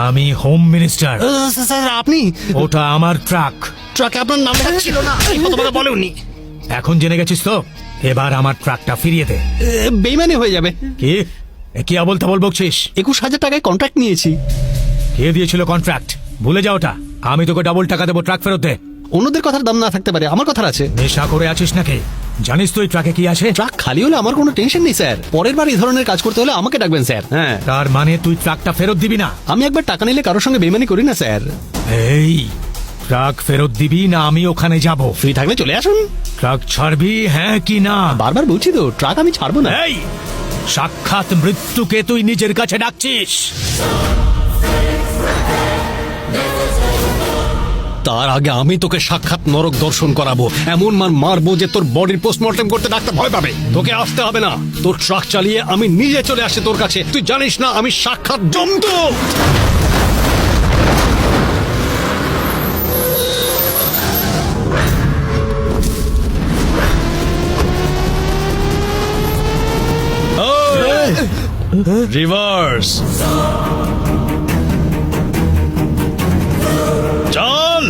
আমি home minister. Sir আপনি ওটা আমার ট্রাক। ট্রাকে আপনার নাম লেখা ছিল না, এই কথা বলেননি। এখন জেনে গেছিস তো, এবার আমার ট্রাকটা ফিরিয়ে দে। বেইমানি হয়ে যাবে। কি কি আবল তাবল বকছিস? 21,000 টাকায় কন্ট্রাক্ট নিয়েছি। কে দিয়েছিল কন্ট্রাক্ট? ভুলে যাও ওটা। আমি তোকে ডাবল টাকা দেবো, ট্রাক ফেরত দে। অন্যদের কথার দাম না থাকতে পারে, আমার কথার আছে। নেশা করে আছিস নাকি? জানিস তুই ট্রাকে কি আছে? ট্রাক খালি হলে আমার কোনো টেনশন নেই স্যার। পরের বার এই ধরনের কাজ করতে হলে আমাকে ডাকবেন স্যার। হ্যাঁ, তার মানে তুই ট্রাকটা ফেরত দিবি না? আমি একবার টাকা নিলে কারোর সঙ্গে বেইমানি করি না স্যার। এই ট্রাক ফেরত দিবি না আমি ওখানে যাব? ফ্রি থাকলে চলে আসুন। ট্রাক ছাড়বি হ্যাঁ কি না? বারবার বলছি তো, ট্রাক আমি ছাড়বো না। এই সাক্ষাৎ মৃত্যুকে তুই নিজের কাছে ডাকছিস? তার আগে আমি তোকে সাক্ষাৎ নরক দর্শন করাবো। এমন মারবো যে তোর বডির পোস্টমর্টেম করতে ডাক্তার ভয় পাবে। তোকে আসতে হবে না, তোর ট্রাক চালিয়ে আমি নিজে চলে আসি তোর কাছে। তুই জানিস না আমি সাক্ষাৎ জন্তু। রিভার্স চল।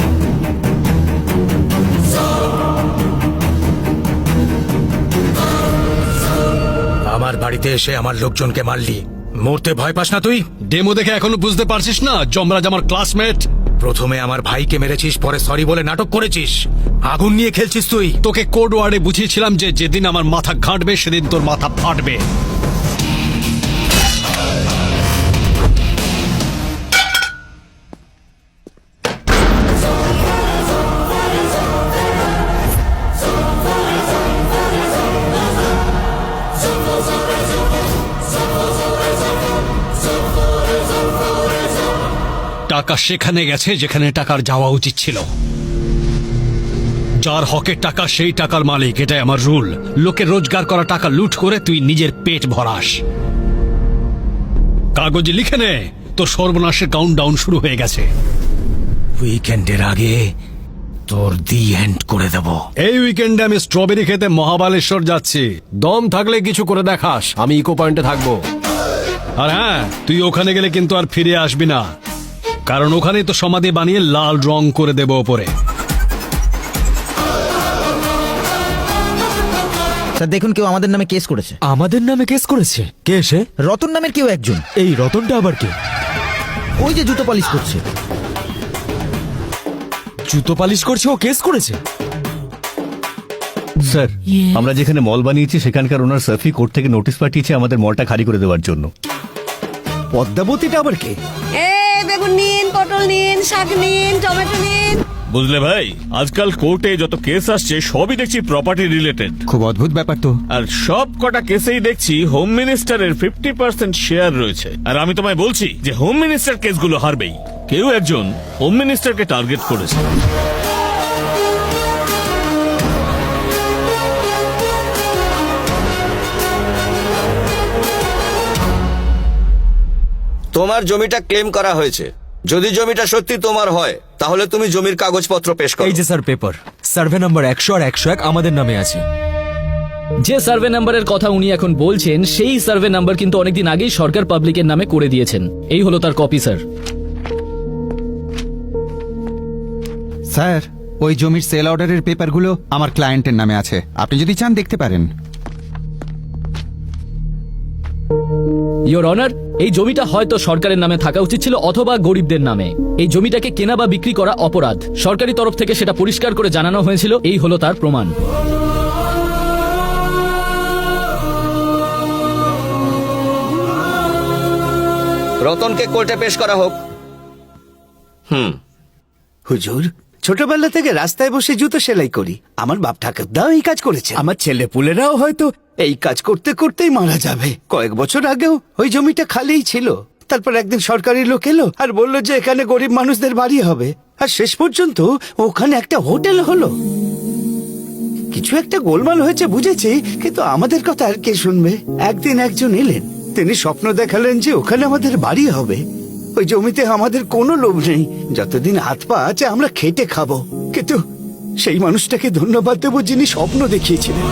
আমার বাড়িতে এসে আমার লোকজনকে মারলি, মরতে ভয় পাস না তুই? ডেমো দেখে এখনো বুঝতে পারছিস না যমরাজ আমার ক্লাসমেট? প্রথমে আমার ভাইকে মেরেছিস, পরে সরি বলে নাটক করেছিস। আগুন নিয়ে খেলছিস তুই। তোকে কোড ওয়ার্ডে বুঝিয়েছিলাম যে যেদিন আমার মাথা ঘাঁটবে সেদিন তোর মাথা ফাটবে। টাকা সেখানে গেছে যেখানে টাকার যাওয়া উচিত ছিল। যার হকের টাকা সেই টাকার মালিক, এটাই আমার রুল। লোকের রোজগার করা টাকা লুট করে তুই নিজের পেট ভরাস। কাগজে লিখে নে, তোর সর্বনাশের কাউন্টডাউন শুরু হয়ে গেছে। উইকেন্ডের আগে তোর দি এন্ড করে দেব। এই উইকেন্ডে আমি স্ট্রবেরি খেতে মহাবালেশ্বর যাচ্ছি। দম থাকলে কিছু করে দেখাস, আমি ইকো পয়েন্টে থাকবো। আর হ্যাঁ, তুই ওখানে গেলে কিন্তু আর ফিরে আসবি না, কারণ ওখানে তো সমাধি বানিয়ে লাল রং করে দেব ওপরে। স্যার দেখুন, কেউ আমাদের নামে কেস করেছে। আমাদের নামে কেস করেছে? কে সে? রতন নামের কেউ একজন। এই রতনটা আবার কে? ওই যে জুতো পালিশ করছে। জুতো পালিশ করছে, ও কেস করেছে? স্যার, আমরা যেখানে মল বানিয়েছি সেখানকার ওনার সার্ফি কোর্ট থেকে নোটিশ পাঠিয়েছে আমাদের মলটা খালি করে দেওয়ার জন্য। পদ্মাবতীটা আবার কে? বেগুন নিন, পটল নিন, শাক নিন, টমেটো নিন। বুঝলে ভাই, আজকাল কোর্টে যত কেস আসছে সবই দেখছি প্রপার্টি রিলেটেড। খুব অদ্ভুত ব্যাপার তো। আর সব কটা কেসেই দেখছি হোম মিনিস্টারের 50% শেয়ার রয়েছে। আর আমি তোমায় বলছি যে হোম মিনিস্টার কেসগুলো হারবেই। কেউ একজন হোম মিনিস্টারকে টার্গেট করেছে। তোমার জমিটা ক্লেম করা হয়েছে। যদি জমিটা সত্যি তোমার হয় তাহলে তুমি জমির কাগজপত্র পেশ করো। এই যে স্যার পেপার, সার্ভে নাম্বার 100 আর 101 আমাদের নামে আছে। যে সার্ভে নাম্বারের কথা উনি এখন বলছেন সেই সার্ভে নাম্বার কিন্তু অনেকদিন আগেই সরকার পাবলিকের নামে করে দিয়েছেন। এই হলো তার কপি স্যার। স্যার, ওই জমির সেল অর্ডারের পেপারগুলো আমার ক্লায়েন্টের নামে আছে। আপনি যদি চান দেখতে পারেন। ইওর অনার, এই জমিটা হয়তো সরকারের নামে থাকা উচিত ছিল অথবা গরিবদের নামে। এই জমিটাকে কেনা বা বিক্রি করা অপরাধ। সরকারি তরফ থেকে সেটা পরিষ্কার করে জানানো হয়েছিল। এই হলো তার প্রমাণ। রতনকে কোর্টে পেশ করা হোক। হুজুর, ছোটবেলা থেকে রাস্তায় বসে জুতো সেলাই করি। আমার বাপ ঠাকুরদাও এই কাজ করেছে। আমার ছেলে পুলেরাও হয়তো এই কাজ করতে করতেই মারা যাবে। কয়েক বছর আগেও ওই জমিটা খালিই ছিল। তারপর একদিন সরকারি লোক এলো আর বললো যে এখানে গরিব মানুষদের বাড়ি হবে। আর শেষ পর্যন্ত ওখানে একটা হোটেল হলো। কিছু একটা গোলমাল হয়েছে বুঝেছি, কিন্তু আমাদের কথা আর কে শুনবে। একদিন একজন এলেন, তিনি স্বপ্ন দেখালেন যে ওখানে আমাদের বাড়ি হবে। ওই জমিতে আমাদের কোনো লোভ নেই, যতদিন হাত পা আছে আমরা খেটে খাবো। কিন্তু সেই মানুষটাকে ধন্যবাদ দেবো যিনি স্বপ্ন দেখিয়েছিলেন।